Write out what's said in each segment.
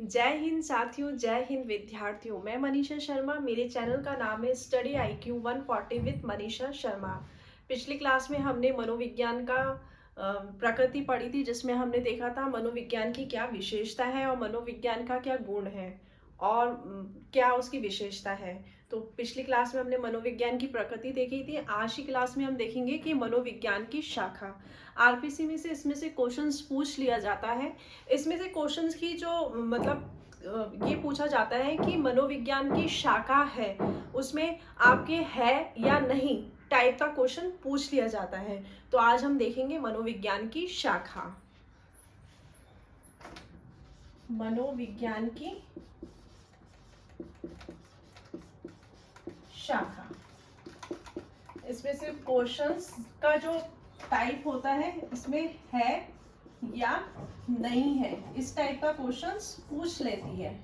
जय हिंद साथियों, जय हिंद विद्यार्थियों। मैं मनीषा शर्मा। मेरे चैनल का नाम है study IQ 140 with Manisha Sharma. पिछली क्लास में हमने मनोविज्ञान का प्रकृति पढ़ी थी, जिसमें हमने देखा था मनोविज्ञान की क्या विशेषता है और मनोविज्ञान का क्या गुण है और क्या उसकी विशेषता है। तो पिछली क्लास में हमने मनोविज्ञान की प्रकृति देखी थी। आज की क्लास में हम देखेंगे कि मनोविज्ञान की शाखा। आरपीसी में से इसमें से क्वेश्चंस पूछ लिया जाता है। इसमें से क्वेश्चंस की जो ये पूछा जाता है कि मनोविज्ञान की शाखा है, उसमें आपके है या नहीं टाइप का क्वेश्चन पूछ लिया जाता है। तो आज हम देखेंगे मनोविज्ञान की शाखा। मनोविज्ञान की शाखा, इसमें से क्वेश्चंस का जो टाइप होता है, इसमें है या नहीं है, इस टाइप का क्वेश्चंस पूछ लेती है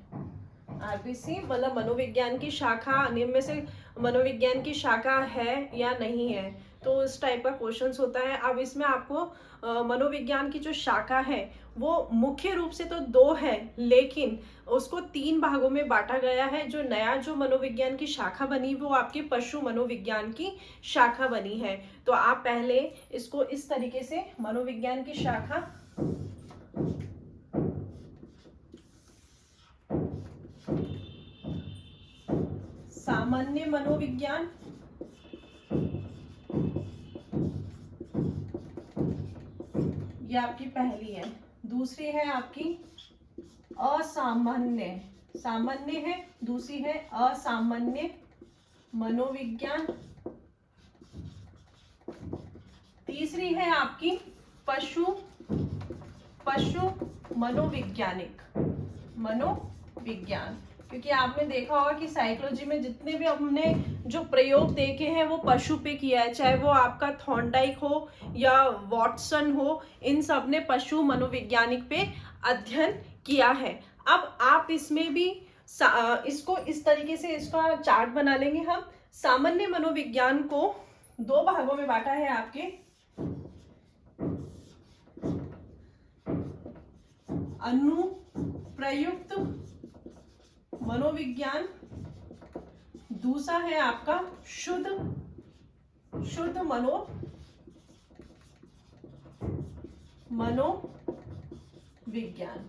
आरपीसी। मतलब मनोविज्ञान की शाखा, निम्न से मनोविज्ञान की शाखा है या नहीं है, तो इस टाइप का क्वेश्चंस होता है। अब इसमें आपको मनोविज्ञान की जो शाखा है वो मुख्य रूप से तो दो है, लेकिन उसको तीन भागों में बांटा गया है। जो नया जो मनोविज्ञान की शाखा बनी वो आपकी पशु मनोविज्ञान की शाखा बनी है। तो आप पहले इसको इस तरीके से मनोविज्ञान की शाखा सामान्य मनोविज्ञान, ये आपकी पहली है। दूसरी है आपकी असामान्य, सामान्य है, दूसरी है असामान्य मनोविज्ञान। तीसरी है आपकी पशु पशु मनोवैज्ञानिक मनोविज्ञान। क्योंकि आपने देखा होगा कि साइकोलॉजी में जितने भी हमने जो प्रयोग देखे हैं वो पशु पे किया है, चाहे वो आपका थॉर्नडाइक हो या वॉटसन हो, इन सब ने पशु मनोवैज्ञानिक पे अध्ययन किया है। अब आप इसमें भी इसको इस तरीके से इसका चार्ट बना लेंगे हम। सामान्य मनोविज्ञान को दो भागों में बांटा है आपके, अनुप्रयुक्त मनोविज्ञान, दूसरा है आपका शुद्ध मनोविज्ञान।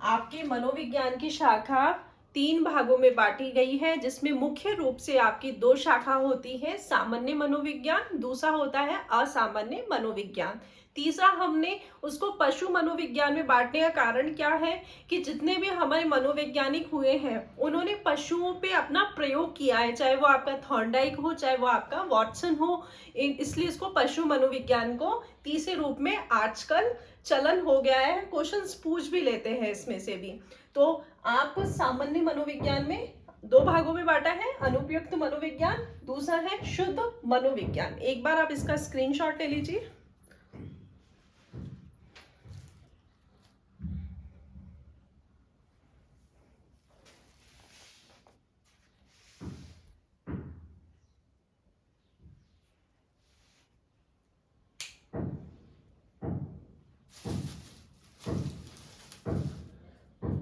आपके मनोविज्ञान की शाखा तीन भागों में बांटी गई है, जिसमें मुख्य रूप से आपकी दो शाखा होती है, सामान्य मनोविज्ञान, दूसरा होता है असामान्य मनोविज्ञान। तीसरा हमने उसको पशु मनोविज्ञान में बांटने का कारण क्या है कि जितने भी हमारे मनोवैज्ञानिक हुए हैं उन्होंने पशुओं पे अपना प्रयोग किया है, चाहे वो आपका थॉर्नडाइक हो, चाहे वो आपका वॉटसन हो। इसलिए इसको पशु मनोविज्ञान को तीसरे रूप में आजकल चलन हो गया है, क्वेश्चंस पूछ भी लेते हैं इसमें से भी। तो आपको सामान्य मनोविज्ञान में दो भागों में बांटा है, अनुपयुक्त मनोविज्ञान, दूसरा है शुद्ध मनोविज्ञान। एक बार आप इसका स्क्रीनशॉट ले लीजिए।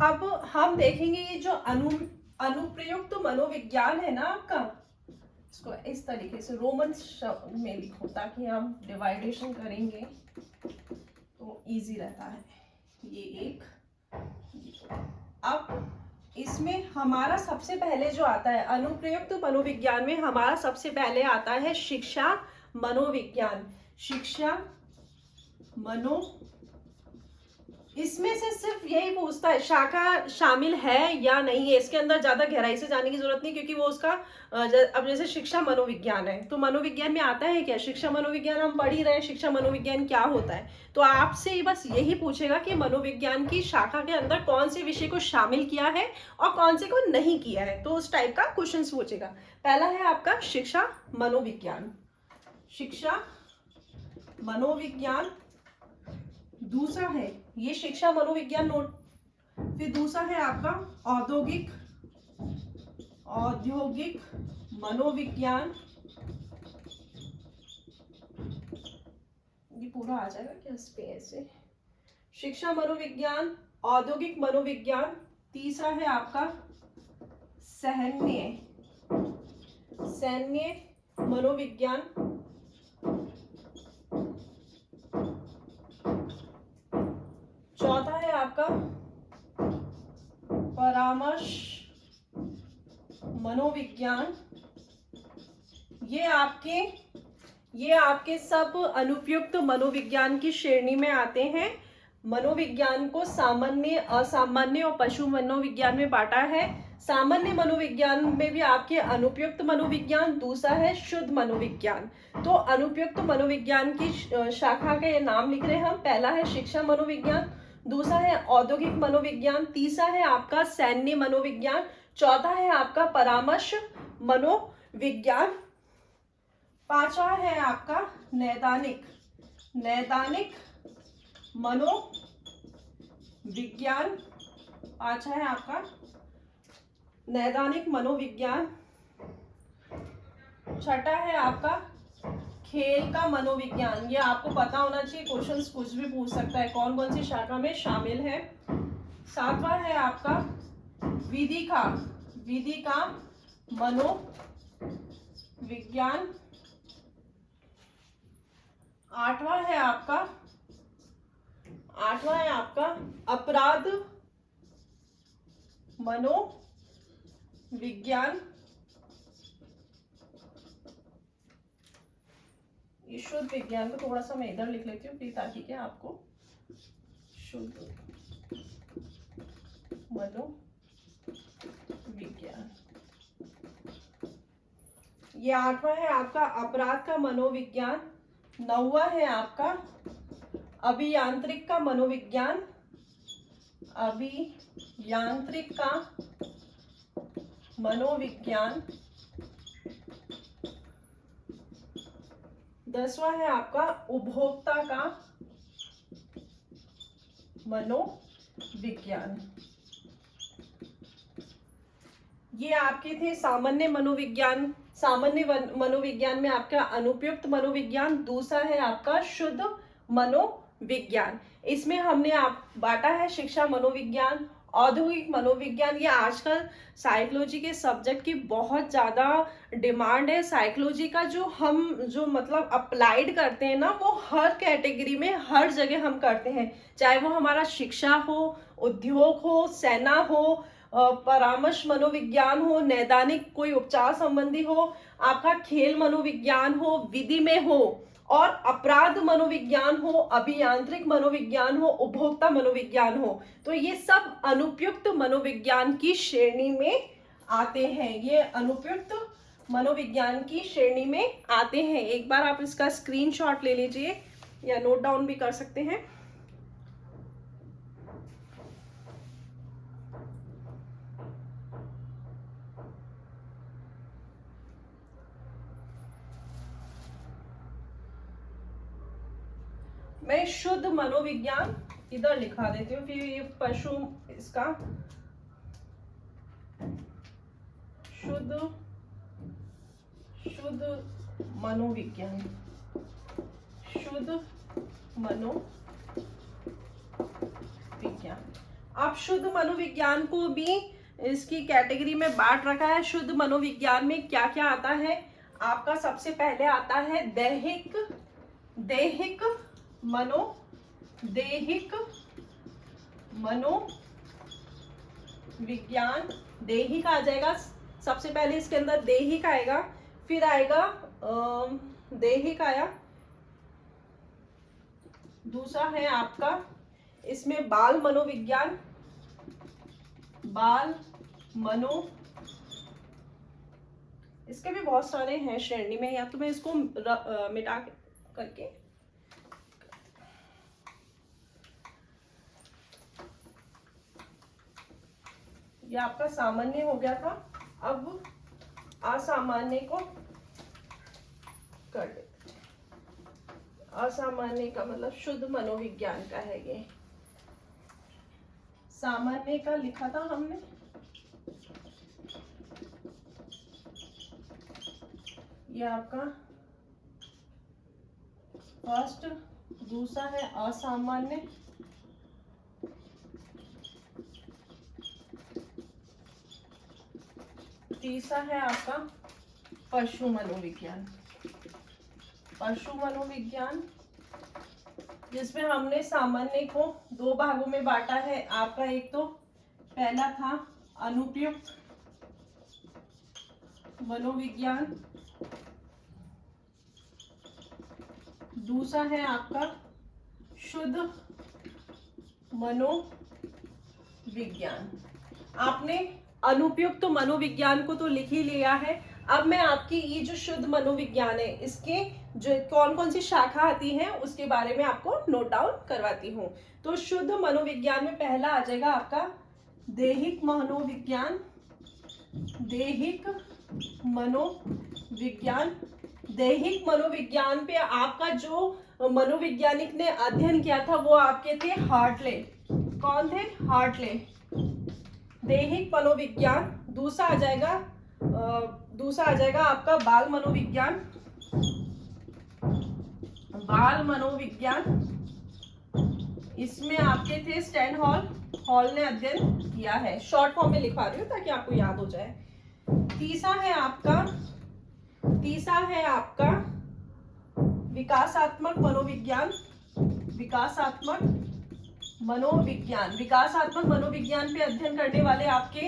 अब हम देखेंगे ये जो अनुप्रयुक्त मनोविज्ञान है ना आपका, इसको इस तरीके से रोमन में लिखो ताकि हम डिवाइडेशन करेंगे तो इजी रहता है। ये एक, अब इसमें हमारा सबसे पहले जो आता है अनुप्रयुक्त मनोविज्ञान में, हमारा सबसे पहले आता है शिक्षा मनोविज्ञान। शिक्षा मनो, इसमें से सिर्फ यही पूछता है शाखा शामिल है या नहीं है, इसके अंदर ज्यादा गहराई से जाने की जरूरत नहीं, क्योंकि वो उसका अब जैसे शिक्षा मनोविज्ञान है तो मनोविज्ञान में आता है क्या, शिक्षा मनोविज्ञान हम पढ़ ही रहे हैं, शिक्षा मनोविज्ञान क्या होता है। तो आपसे बस यही पूछेगा कि मनोविज्ञान की शाखा के अंदर कौन से विषय को शामिल किया है और कौन से को नहीं किया है, तो उस टाइप का क्वेश्चन पूछेगा। पहला है आपका शिक्षा मनोविज्ञान, शिक्षा मनोविज्ञान। दूसरा है ये शिक्षा मनोविज्ञान नोट, फिर दूसरा है आपका औद्योगिक मनोविज्ञान। ये पूरा आ जाएगा क्या इस पे ऐसे, शिक्षा मनोविज्ञान, औद्योगिक मनोविज्ञान, तीसरा है आपका सैन्य मनोविज्ञान, चौथा है आपका परामर्श मनोविज्ञान। ये आपके सब अनुपयुक्त मनोविज्ञान की श्रेणी में आते हैं। मनोविज्ञान को सामान्य, असामान्य और पशु मनोविज्ञान में बांटा है। सामान्य मनोविज्ञान में भी आपके अनुपयुक्त मनोविज्ञान, दूसरा है शुद्ध मनोविज्ञान। तो अनुपयुक्त मनोविज्ञान की शाखा के नाम लिख रहे हैं हम। पहला है शिक्षा मनोविज्ञान, दूसरा है औद्योगिक मनोविज्ञान, तीसरा है आपका सैन्य मनोविज्ञान, चौथा है आपका परामर्श मनोविज्ञान, पांचवा है आपका नैदानिक मनोविज्ञान, पांचवा है आपका नैदानिक मनोविज्ञान, छठा है आपका खेल का मनोविज्ञान। ये आपको पता होना चाहिए, क्वेश्चंस कुछ भी पूछ सकता है, कौन कौन सी शाखा में शामिल है। सातवां है आपका विधि का मनोविज्ञान, आठवां है आपका अपराध मनोविज्ञान, ये शुद्ध विज्ञान को थोड़ा सा मैं इधर लिख लेती हूँ ताकि क्या आपको शुद्ध मनोविज्ञान, ये आठवां है आपका अपराध का मनोविज्ञान, नौवां है आपका अभियांत्रिक का मनोविज्ञान, दसवां है आपका उपभोक्ता का मनोविज्ञान। ये आपके थे सामान्य मनोविज्ञान। सामान्य मनोविज्ञान में आपका अनुपयुक्त मनोविज्ञान, दूसरा है आपका शुद्ध मनोविज्ञान। इसमें हमने आप बांटा है शिक्षा मनोविज्ञान, औद्योगिक मनोविज्ञान। ये आजकल साइकोलॉजी के सब्जेक्ट की बहुत ज्यादा डिमांड है। साइकोलॉजी का जो मतलब अप्लाइड करते हैं ना, वो हर कैटेगरी में हर जगह हम करते हैं, चाहे वो हमारा शिक्षा हो, उद्योग हो, सेना हो, परामर्श मनोविज्ञान हो, नैदानिक कोई उपचार संबंधी हो, आपका खेल मनोविज्ञान हो, विधि में हो, और अपराध मनोविज्ञान हो, अभियांत्रिक मनोविज्ञान हो, उपभोक्ता मनोविज्ञान हो, तो ये सब अनुपयुक्त मनोविज्ञान की श्रेणी में आते हैं। ये अनुपयुक्त मनोविज्ञान की श्रेणी में आते हैं। एक बार आप इसका स्क्रीनशॉट ले लीजिए या नोट डाउन भी कर सकते हैं। मैं शुद्ध मनोविज्ञान इधर लिखा देती हूँ, फिर ये पशु, इसका शुद्ध मनोविज्ञान, आप शुद्ध मनोविज्ञान को भी इसकी कैटेगरी में बांट रखा है। शुद्ध मनोविज्ञान में क्या क्या आता है आपका? सबसे पहले आता है दैहिक मनोविज्ञान। दैहिक आ जाएगा सबसे पहले, इसके अंदर दैहिक आएगा, फिर आएगा दैहिक आया, दूसरा है आपका इसमें बाल मनोविज्ञान, इसके भी बहुत सारे हैं श्रेणी में, या तो मैं इसको मिटा करके, ये आपका सामान्य हो गया था। अब असामान्य को कर देते। असामान्य का मतलब शुद्ध मनोविज्ञान का है ये। सामान्य का लिखा था हमने, ये आपका फर्स्ट, दूसरा है असामान्य, तीसरा है आपका पशु मनोविज्ञान। पशु मनोविज्ञान जिसमें हमने सामान्य को दो भागों में बांटा है आपका। एक तो पहला था अनुपयुक्त मनोविज्ञान, दूसरा है आपका शुद्ध मनोविज्ञान। आपने अनुपयुक्त मनोविज्ञान को तो लिख ही लिया है। अब मैं आपकी ये जो शुद्ध मनोविज्ञान है इसके जो कौन कौन सी शाखा आती है उसके बारे में आपको नोट डाउन करवाती हूँ। तो शुद्ध मनोविज्ञान में पहला आ जाएगा आपका दैहिक मनोविज्ञान। दैहिक मनोविज्ञान, दैहिक मनोविज्ञान पे आपका जो मनोवैज्ञानिक ने अध्ययन किया था वो आपके थे हार्टले। कौन थे? हार्टले। दैहिक मनोविज्ञान। दूसरा आ जाएगा आपका बाल मनोविज्ञान। बाल मनोविज्ञान, इसमें आपके थे स्टैनहॉल। हॉल ने अध्ययन किया है। शॉर्ट फॉर्म में लिखवा रही हूँ ताकि आपको याद हो जाए। तीसरा है आपका विकासात्मक मनोविज्ञान। विकासात्मक मनोविज्ञान पे अध्ययन करने वाले आपके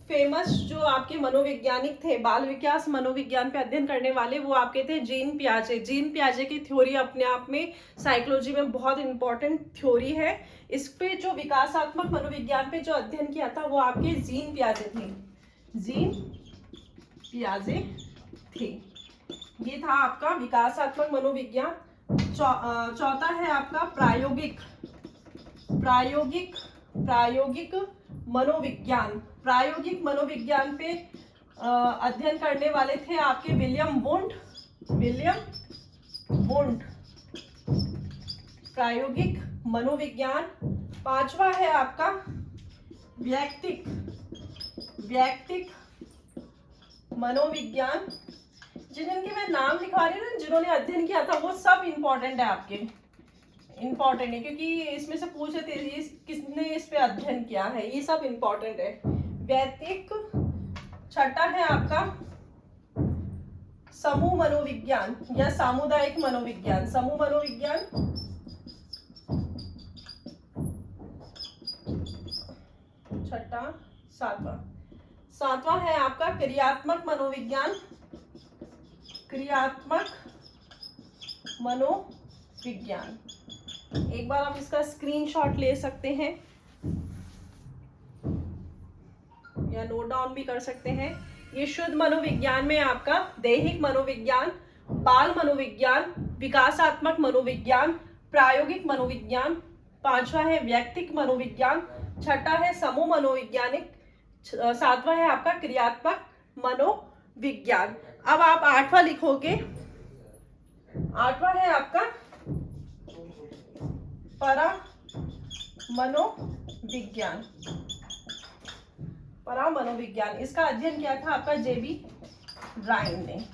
फेमस जो आपके मनोवैज्ञानिक थे बाल विकास मनोविज्ञान पे अध्ययन करने वाले वो आपके थे जीन पियाजे। जीन पियाजे की थ्योरी अपने आप में साइकोलॉजी में बहुत इंपॉर्टेंट थ्योरी है। इस पे जो विकासात्मक मनोविज्ञान पे जो अध्ययन किया था वो आपके जीन पियाजे थे। जीन पियाजे थे। ये था आपका विकासात्मक मनोविज्ञान। चौथा है आपका प्रायोगिक मनोविज्ञान। प्रायोगिक मनोविज्ञान पे अध्ययन करने वाले थे आपके विलियम वुंड। प्रायोगिक मनोविज्ञान। पांचवा है आपका व्यक्तिक मनोविज्ञान। जिनके मैं नाम लिखवा रही हूँ ना, जिन्होंने अध्ययन किया था वो सब इंपॉर्टेंट है आपके। इंपॉर्टेंट है क्योंकि इसमें से पूछे थे किसने इस पे अध्ययन किया है, ये सब इंपॉर्टेंट है। व्यक्तिक। छठा है आपका समूह मनोविज्ञान या सामुदायिक मनोविज्ञान। समूह मनोविज्ञान। छठा। सातवां है आपका क्रियात्मक मनोविज्ञान। एक बार आप इसका स्क्रीनशॉट ले सकते हैं या नोट डाउन भी कर सकते हैं। ये शुद्ध मनोविज्ञान में आपका दैहिक मनोविज्ञान, बाल मनोविज्ञान, विकासात्मक मनोविज्ञान, प्रायोगिक मनोविज्ञान। पांचवा है व्यक्तिक मनोविज्ञान। छठा है समूह मनोवैज्ञानिक। सातवां है आपका क्रियात्मक मनोविज्ञान। अब आप आठवां लिखोगे। आठवां है आपका परा मनोविज्ञान। इसका अध्ययन किया था आपका जेबी राइन ने।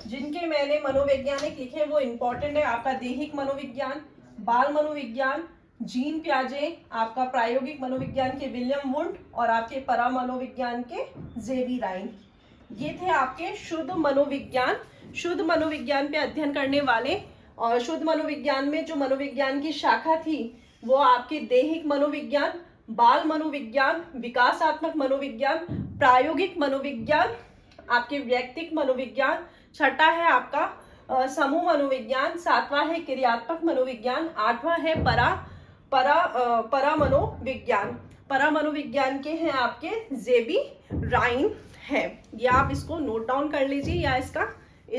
जिनके मैंने मनोवैज्ञानिक लिखे वो इंपॉर्टेंट है आपका दैहिक मनोविज्ञान, बाल मनोविज्ञान, जीन पियाजे, आपका प्रायोगिक मनोविज्ञान के विलियम वुंड और आपके परा मनोविज्ञान के जेबी राइन। ये थे आपके शुद्ध मनोविज्ञान। शुद्ध मनोविज्ञान पे अध्ययन करने वाले और शुद्ध मनोविज्ञान में जो मनोविज्ञान की शाखा थी वो आपके दैहिक मनोविज्ञान, बाल मनोविज्ञान, विकासात्मक मनोविज्ञान, प्रायोगिक मनोविज्ञान, आपके व्यक्तिक मनोविज्ञान। छठा है आपका समूह मनोविज्ञान। सातवां है क्रियात्मक मनोविज्ञान। आठवां है परा मनोविज्ञान। परा मनोविज्ञान के हैं आपके जेबी राइन है। ये आप इसको नोट डाउन कर लीजिए या इसका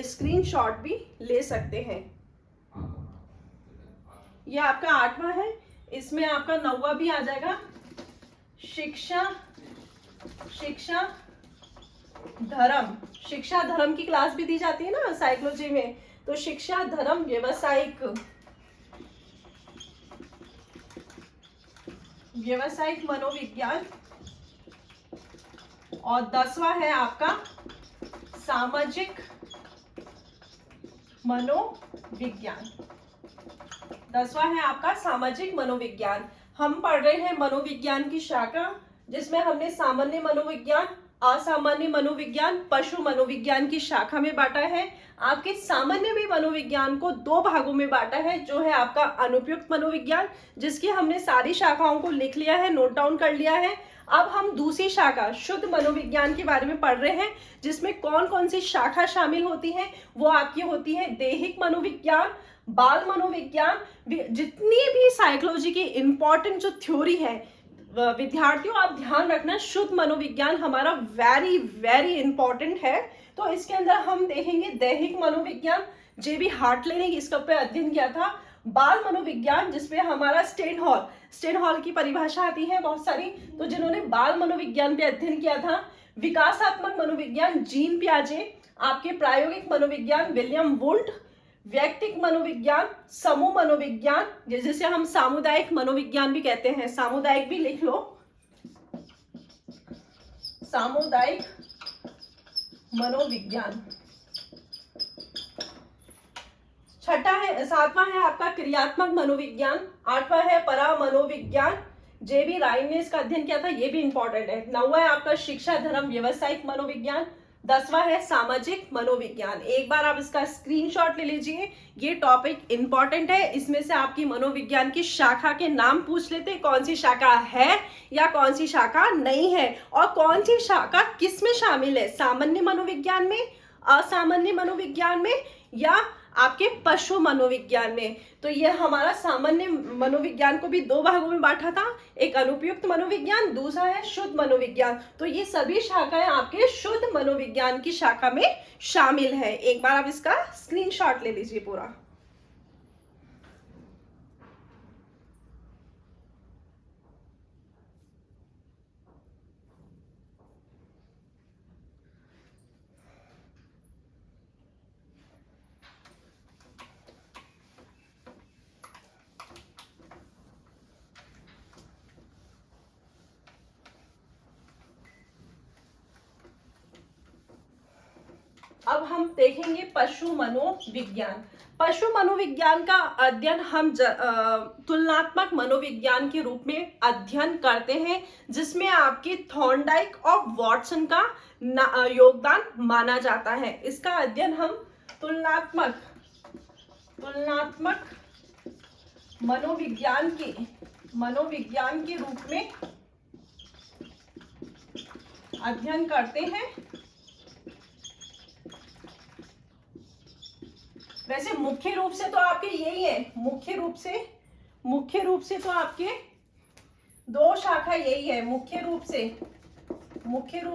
स्क्रीनशॉट भी ले सकते हैं। ये आपका आठवां है। इसमें आपका नौवां भी आ जाएगा शिक्षा धर्म। शिक्षा धर्म की क्लास भी दी जाती है ना साइकोलॉजी में, तो शिक्षा धर्म व्यवसायिक मनोविज्ञान। और 10वां है आपका सामाजिक मनोविज्ञान। 10वां है आपका सामाजिक मनोविज्ञान। हम पढ़ रहे हैं मनोविज्ञान की शाखा जिसमें हमने सामान्य मनोविज्ञान, असामान्य मनोविज्ञान पशु मनोविज्ञान की शाखा में बांटा है। आपके सामान्य भी मनोविज्ञान को दो भागों में बांटा है, जो है आपका अनुपयुक्त मनोविज्ञान, जिसकी हमने सारी शाखाओं को लिख लिया है, नोट डाउन कर लिया है। अब हम दूसरी शाखा शुद्ध मनोविज्ञान के बारे में पढ़ रहे हैं, जिसमें कौन कौन सी शाखा शामिल होती है। वो आपकी होती है दैहिक मनोविज्ञान, बाल मनोविज्ञान, जितनी भी साइकोलॉजी की इंपॉर्टेंट जो थ्योरी है, विद्यार्थियों आप ध्यान रखना, शुद्ध मनोविज्ञान हमारा वेरी वेरी इंपॉर्टेंट है। तो इसके अंदर हम देखेंगे दैहिक मनोविज्ञान, जेबी हार्टले ने इसके ऊपर अध्ययन किया था। बाल मनोविज्ञान, जिसपे हमारा स्टेनहॉल की परिभाषा आती है बहुत सारी, तो जिन्होंने बाल मनोविज्ञान पे अध्ययन किया था। विकासात्मक मनोविज्ञान जीन पियाजे, आपके प्रायोगिक मनोविज्ञान विलियम वुल्ट, व्यक्तिक मनोविज्ञान, समूह मनोविज्ञान, जिसे हम सामुदायिक मनोविज्ञान भी कहते हैं, सामुदायिक भी लिख लो, सामुदायिक मनोविज्ञान। छठा है, सातवां है आपका क्रियात्मक मनोविज्ञान, आठवां है परा मनोविज्ञान, जेबी राइन ने इसका अध्ययन किया था, ये भी इंपॉर्टेंट है। नौवां है आपका शिक्षा धर्म व्यवसायिक मनोविज्ञान, 10वां है सामाजिक मनोविज्ञान। एक बार आप इसका स्क्रीनशॉट ले लीजिए, ये टॉपिक इंपॉर्टेंट है। इसमें से आपकी मनोविज्ञान की शाखा के नाम पूछ लेते हैं, कौन सी शाखा है या कौन सी शाखा नहीं है, और कौन सी शाखा किस में शामिल है, सामान्य मनोविज्ञान में, असामान्य मनोविज्ञान में, या आपके पशु मनोविज्ञान में। तो यह हमारा सामान्य मनोविज्ञान को भी दो भागों में बांटा था, एक अनुपयुक्त मनोविज्ञान, दूसरा है शुद्ध मनोविज्ञान। तो ये सभी शाखाएं आपके शुद्ध मनोविज्ञान की शाखा में शामिल है। एक बार आप इसका स्क्रीनशॉट ले लीजिए पूरा। अब हम देखेंगे पशु मनोविज्ञान। पशु मनोविज्ञान का अध्ययन हम तुलनात्मक मनोविज्ञान के रूप में अध्ययन करते हैं, जिसमें आपके थॉर्नडाइक और वॉटसन का योगदान माना जाता है। इसका अध्ययन हम तुलनात्मक मनोविज्ञान के रूप में अध्ययन करते हैं। वैसे मुख्य रूप से तो आपके यही है, मुख्य रूप से तो आपके दो शाखा यही है, मुख्य रूप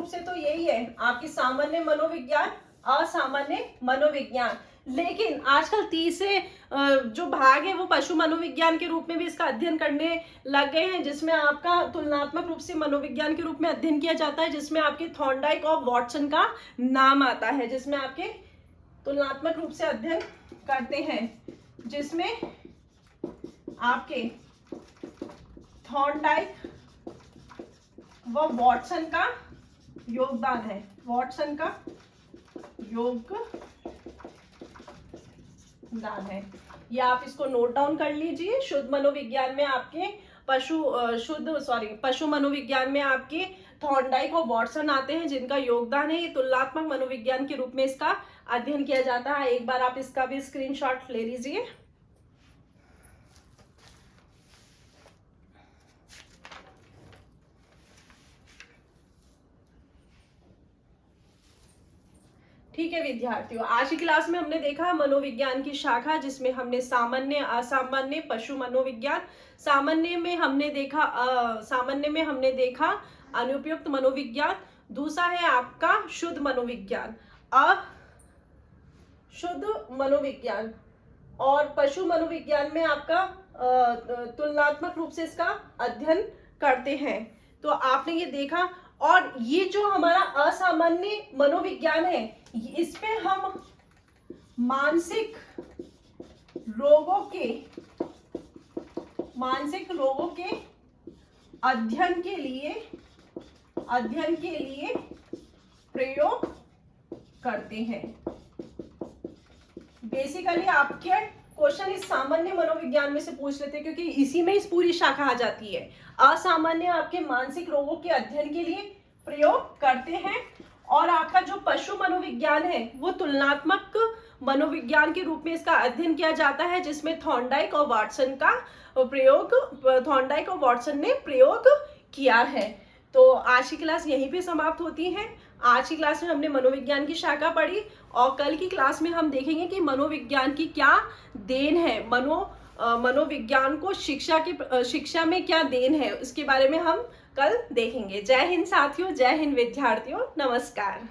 से तो यही है आपकी सामान्य मनोविज्ञान, असामान्य मनोविज्ञान। लेकिन आजकल तीसरे जो भाग है वो पशु मनोविज्ञान के रूप में भी इसका अध्ययन करने लग गए हैं, जिसमें आपका तुलनात्मक रूप से मनोविज्ञान के रूप में अध्ययन किया जाता है, जिसमें आपके थॉर्नडाइक और वॉटसन का नाम आता है, जिसमें आपके तुलनात्मक रूप से अध्ययन करते हैं, जिसमें आपके थॉर्नडाइक व वॉटसन का योगदान है, वॉटसन का योगदान है। ये आप इसको नोट डाउन कर लीजिए। शुद्ध मनोविज्ञान में आपके पशु मनोविज्ञान में आपके थॉर्नडाइक और वॉटसन आते हैं, जिनका योगदान है। ये तुलनात्मक मनोविज्ञान के रूप में इसका अध्ययन किया जाता है। एक बार आप इसका भी स्क्रीनशॉट ले लीजिए। ठीक है विद्यार्थियों, आज की क्लास में हमने देखा मनोविज्ञान की शाखा, जिसमें हमने सामान्य, असामान्य, पशु मनोविज्ञान। सामान्य में हमने देखा अनुपयुक्त मनोविज्ञान, दूसरा है आपका शुद्ध मनोविज्ञान, अशुद्ध मनोविज्ञान, और पशु मनोविज्ञान में आपका तुलनात्मक रूप से इसका अध्ययन करते हैं। तो आपने ये देखा, और ये जो हमारा असामान्य मनोविज्ञान है, इस पे हम मानसिक रोगों के अध्ययन के लिए प्रयोग करते हैं। बेसिकली आपके क्वेश्चन इस सामान्य मनोविज्ञान में से पूछ लेते हैं, क्योंकि इसी में इस पूरी शाखा आ जाती है। असामान्य आपके मानसिक रोगों के अध्ययन के लिए प्रयोग करते हैं। और आपका जो पशु मनोविज्ञान है वो तुलनात्मक मनोविज्ञान के रूप में इसका अध्ययन किया जाता है, जिसमें थॉर्नडाइक और वाटसन ने प्रयोग किया है। तो आज की क्लास यहीं पे समाप्त होती है। आज की क्लास में हमने मनोविज्ञान की शाखा पढ़ी और कल की क्लास में हम देखेंगे कि मनोविज्ञान की क्या देन है, मनोविज्ञान को शिक्षा में क्या देन है, उसके बारे में हम कल देखेंगे। जय हिंद साथियों, जय हिंद विद्यार्थियों, नमस्कार।